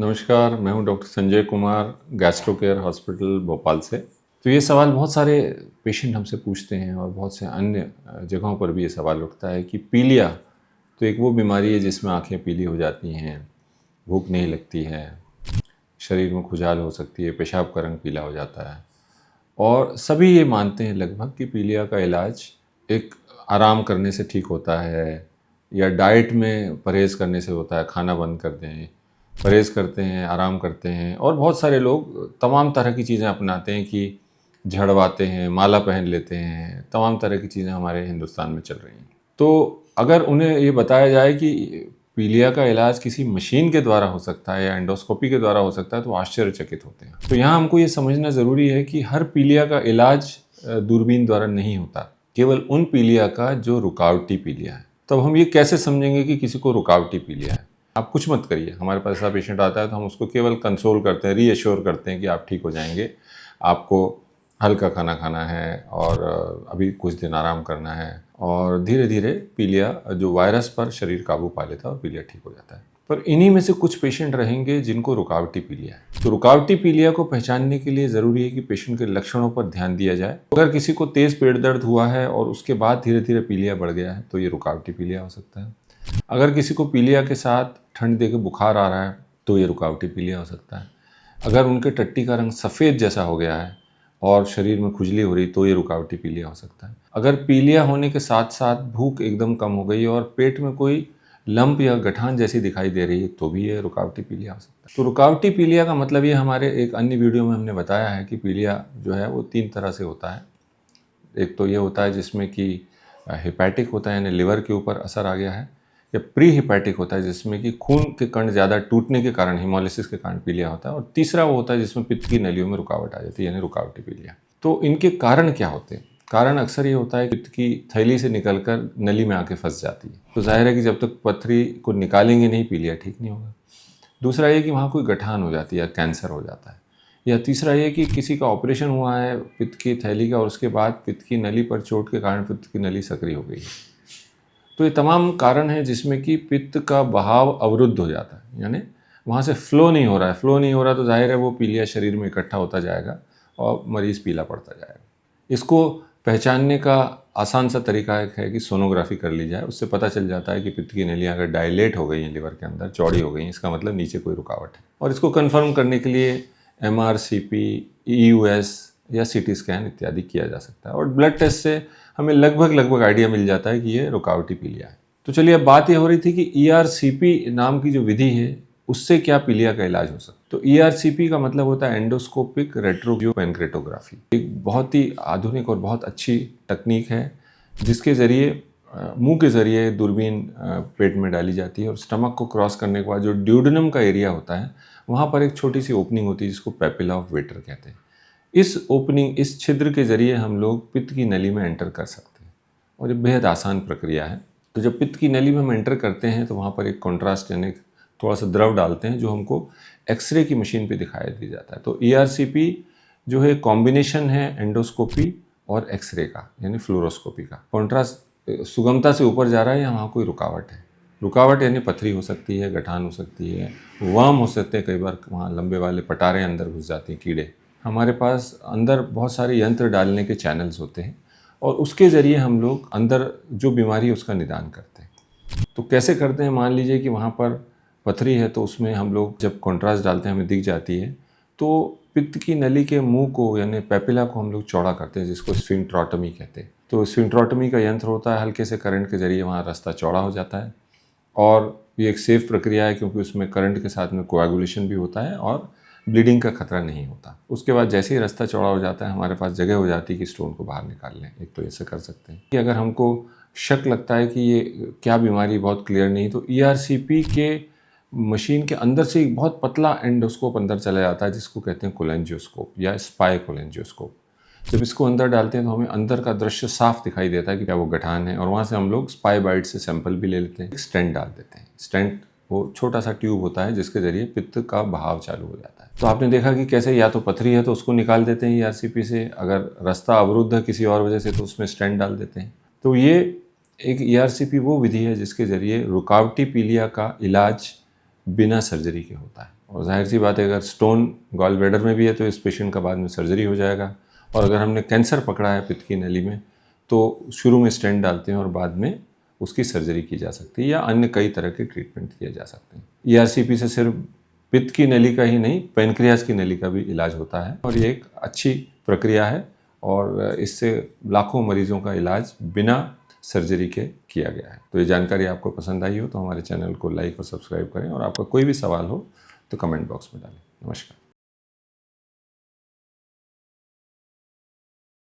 नमस्कार, मैं हूं doctor Sanjay Kumar, gastro care hospital Bhopal से। तो ये सवाल बहुत सारे पेशेंट हमसे पूछते हैं और बहुत से अन्य जगहों पर भी ये सवाल उठता है कि पीलिया तो एक वो बीमारी है जिसमें आँखें पीली हो जाती हैं, भूख नहीं लगती है, शरीर में खुजली हो सकती है, पेशाब का रंग पीला हो जाता है। और सभी ये मानते हैं लगभग कि पीलिया का इलाज एक आराम करने से ठीक होता है या डाइट में परहेज़ करने से होता है, खाना बंद कर दें, परहेज़ करते हैं, आराम करते हैं। और बहुत सारे लोग तमाम तरह की चीज़ें अपनाते हैं कि झड़वाते हैं, माला पहन लेते हैं, तमाम तरह की चीज़ें हमारे हिंदुस्तान में चल रही हैं। तो अगर उन्हें ये बताया जाए कि पीलिया का इलाज किसी मशीन के द्वारा हो सकता है या एंडोस्कोपी के द्वारा हो सकता है तो आश्चर्यचकित होते हैं। तो यहाँ हमको ये समझना ज़रूरी है कि हर पीलिया का इलाज दूरबीन द्वारा नहीं होता, केवल उन पीलिया का जो रुकावटी पीलिया है। तब हम ये कैसे समझेंगे कि किसी को रुकावटी पीलिया है? आप कुछ मत करिए, हमारे पास ऐसा पेशेंट आता है तो हम उसको केवल कंसोल करते हैं, रीअश्योर करते हैं कि आप ठीक हो जाएंगे, आपको हल्का खाना खाना है और अभी कुछ दिन आराम करना है और धीरे धीरे पीलिया जो वायरस पर शरीर काबू पा लेता है और पीलिया ठीक हो जाता है। पर इन्हीं में से कुछ पेशेंट रहेंगे जिनको रुकावटी पीलिया है। तो रुकावटी पीलिया को पहचानने के लिए ज़रूरी है कि पेशेंट के लक्षणों पर ध्यान दिया जाए। अगर किसी को तेज़ पेट दर्द हुआ है और उसके बाद धीरे धीरे पीलिया बढ़ गया है तो ये रुकावटी पीलिया हो सकता है। अगर किसी को पीलिया के साथ ठंड दे के बुखार आ रहा है तो ये रुकावटी पीलिया हो सकता है। अगर उनके टट्टी का रंग सफ़ेद जैसा हो गया है और शरीर में खुजली हो रही तो ये रुकावटी पीलिया हो सकता है। अगर पीलिया होने के साथ साथ भूख एकदम कम हो गई और पेट में कोई लंप या गठान जैसी दिखाई दे रही है तो भी ये रुकावटी पीलिया हो सकता है। तो रुकावटी पीलिया का मतलब ये हमारे एक अन्य वीडियो में हमने बताया है कि पीलिया जो है वो 3 तरह से होता है। एक तो ये होता है जिसमें कि हेपेटिक होता है, यानी लिवर के ऊपर असर आ गया है, या प्री हेपेटिक होता है जिसमें कि खून के कण ज़्यादा टूटने के कारण, हेमोलिसिस के कारण पीलिया होता है, और तीसरा वो होता है जिसमें पित्त की नलियों में रुकावट आ जाती है, यानी रुकावटी पीलिया। तो इनके कारण क्या होते हैं? कारण अक्सर ये होता है कि पित्त की थैली से निकलकर नली में आके फंस जाती है। तो जाहिर है कि जब तक पथरी को निकालेंगे नहीं, पीलिया ठीक नहीं होगा। दूसरा ये कि वहाँ कोई गठान हो जाती है या कैंसर हो जाता है। या तीसरा ये कि किसी का ऑपरेशन हुआ है पित्त की थैली का और उसके बाद पित्त की नली पर चोट के कारण पित्त की नली सक्रिय हो गई है। तो ये तमाम कारण हैं जिसमें कि पित्त का बहाव अवरुद्ध हो जाता है, यानी वहाँ से फ्लो नहीं हो रहा है। फ्लो नहीं हो रहा तो जाहिर है वो पीलिया शरीर में इकट्ठा होता जाएगा और मरीज़ पीला पड़ता जाएगा। इसको पहचानने का आसान सा तरीका एक है कि सोनोग्राफी कर ली जाए। उससे पता चल जाता है कि पित्त की नलियाँ अगर डायलेट हो गई हैं लिवर के अंदर, चौड़ी हो गई हैं, इसका मतलब नीचे कोई रुकावट है। और इसको कन्फर्म करने के लिए MRCP, EUS या CT स्कैन इत्यादि किया जा सकता है। और ब्लड टेस्ट से हमें लगभग आइडिया मिल जाता है कि ये रुकावटी पीलिया है। तो चलिए, अब बात ये हो रही थी कि ERCP नाम की जो विधि है उससे क्या पीलिया का इलाज हो सकता है। तो ERCP का मतलब होता है एंडोस्कोपिक रेट्रोपेनक्रेटोग्राफी। एक बहुत ही आधुनिक और बहुत अच्छी तकनीक है जिसके ज़रिए मुंह के ज़रिए दूरबीन पेट में डाली जाती है और स्टमक को क्रॉस करने के बाद जो ड्यूडेनम का एरिया होता है वहाँ पर एक छोटी सी ओपनिंग होती है जिसको पेपिला ऑफ वेटर कहते हैं। इस ओपनिंग, इस छिद्र के ज़रिए हम लोग पित्त की नली में एंटर कर सकते हैं और ये बेहद आसान प्रक्रिया है। तो जब पित्त की नली में हम एंटर करते हैं तो वहाँ पर एक कॉन्ट्रास्ट यानी थोड़ा सा द्रव डालते हैं जो हमको एक्सरे की मशीन पे दिखाई दिया जाता है। तो ERCP जो है कॉम्बिनेशन है एंडोस्कोपी और एक्सरे का, यानी फ्लोरोस्कोपी का। कॉन्ट्रास्ट सुगमता से ऊपर जा रहा है या वहाँ कोई रुकावट है। रुकावट यानी पथरी हो सकती है, गठान हो सकती है, वर्म हो सकते हैं, कई बार वहाँ लंबे वाले पटारे अंदर घुस जाती हैं, कीड़े। हमारे पास अंदर बहुत सारे यंत्र डालने के चैनल्स होते हैं और उसके ज़रिए हम लोग अंदर जो बीमारी है उसका निदान करते हैं। तो कैसे करते हैं? मान लीजिए कि वहाँ पर पथरी है तो उसमें हम लोग जब कॉन्ट्रास्ट डालते हैं हमें दिख जाती है, तो पित्त की नली के मुंह को यानी पेपिला को हम लोग चौड़ा करते हैं जिसको स्फिंक्ट्रोटमी कहते हैं। तो स्फिंक्ट्रोटमी का यंत्र होता है, हल्के से करंट के ज़रिए वहाँ रास्ता चौड़ा हो जाता है और ये एक सेफ प्रक्रिया है क्योंकि उसमें करंट के साथ में कोएगुलेशन भी होता है और ब्लीडिंग का खतरा नहीं होता। उसके बाद जैसे ही रास्ता चौड़ा हो जाता है हमारे पास जगह हो जाती है कि स्टोन को बाहर निकाल लें। एक तो ऐसे कर सकते हैं कि अगर हमको शक लगता है कि ये क्या बीमारी बहुत क्लियर नहीं, तो ERCP के मशीन के अंदर से एक बहुत पतला एंडोस्कोप अंदर चला जाता है जिसको कहते हैं कोलेंजियोस्कोप या स्पाई कोलेंजियोस्कोप। जब इसको अंदर डालते हैं तो हमें अंदर का दृश्य साफ दिखाई देता है कि क्या वो गठान है, और वहाँ से हम लोग स्पाई बाइट से सैंपल भी ले लेते हैं। स्टेंट डाल देते हैं। स्टेंट वो छोटा सा ट्यूब होता है जिसके ज़रिए पित्त का बहाव चालू हो जाता है। तो आपने देखा कि कैसे या तो पथरी है तो उसको निकाल देते हैं ERCP से, अगर रास्ता अवरुद्ध है किसी और वजह से तो उसमें स्टेंट डाल देते हैं। तो ये एक ERCP वो विधि है जिसके ज़रिए रुकावटी पीलिया का इलाज बिना सर्जरी के होता है। और जाहिर सी बात है, अगर स्टोन गॉल ब्लैडर में भी है तो इस पेशेंट का बाद में सर्जरी हो जाएगा। और अगर हमने कैंसर पकड़ा है पित्त की नली में तो शुरू में स्टेंट डालते हैं और बाद में उसकी सर्जरी की जा सकती है या अन्य कई तरह के ट्रीटमेंट किए जा सकते हैं। ERCP से सिर्फ पित्त की नली का ही नहीं, पैनक्रियाज की नली का भी इलाज होता है और ये एक अच्छी प्रक्रिया है और इससे लाखों मरीजों का इलाज बिना सर्जरी के किया गया है। तो ये जानकारी आपको पसंद आई हो तो हमारे चैनल को लाइक और सब्सक्राइब करें और आपका कोई भी सवाल हो तो कमेंट बॉक्स में डालें। नमस्कार।